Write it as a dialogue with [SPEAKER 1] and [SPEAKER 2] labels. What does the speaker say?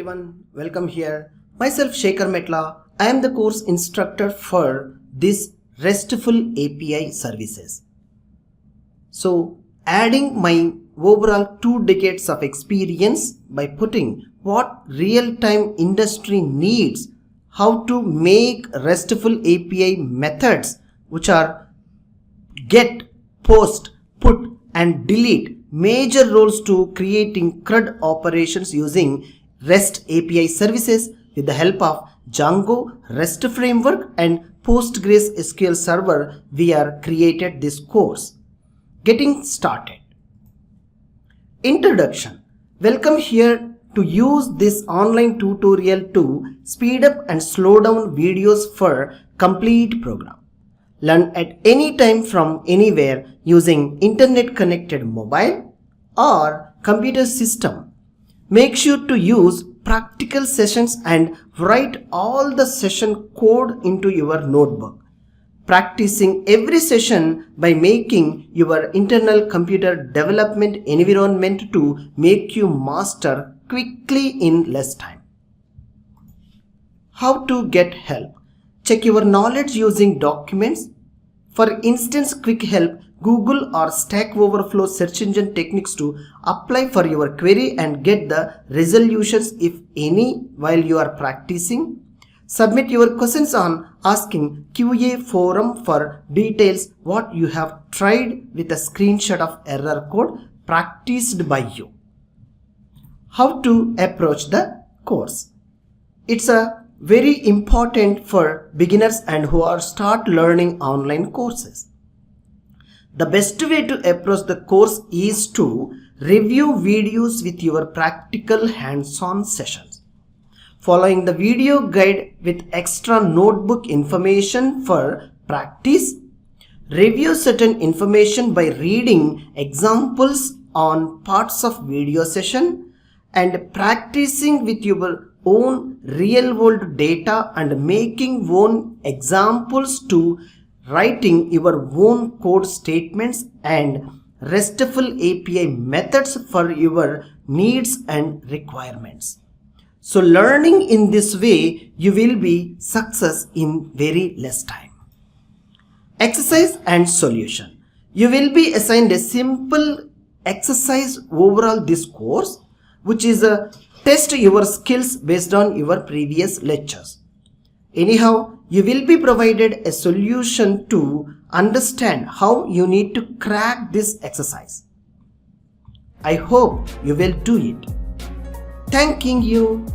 [SPEAKER 1] everyone, welcome here. Myself Shekhar Metla. I am the course instructor for this RESTful API services. So adding my overall 2 decades of experience by putting what real-time industry needs, how to make RESTful API methods which are get, post, put and delete major roles to creating CRUD operations using REST API services with the help of Django REST framework and PostgreSQL server. We are created this course. Getting started. Introduction. Welcome here to use this online tutorial to speed up and slow down videos for complete program. Learn at any time from anywhere using internet connected mobile or computer system. Make sure to use practical sessions and write all the session code into your notebook. Practicing every session by making your internal computer development environment to make you master quickly in less time. How to get help? Check your knowledge using documents. For instance, quick help, Google or Stack Overflow search engine techniques to apply for your query and get the resolutions if any while you are practicing. Submit your questions on asking QA forum for details what you have tried with a screenshot of error code practiced by you. How to approach the course? It's a very important for beginners and who are start learning online courses. The best way to approach the course is to review videos with your practical hands-on sessions. Following the video guide with extra notebook information for practice. Review certain information by reading examples on parts of video session and practicing with your own real world data and making own examples to writing your own code statements and RESTful API methods for your needs and requirements. So learning in this way, you will be success in very less time. Exercise and solution. You will be assigned a simple exercise overall this course, which is a test your skills based on your previous lectures. Anyhow, you will be provided a solution to understand how you need to crack this exercise. I hope you will do it. Thanking you.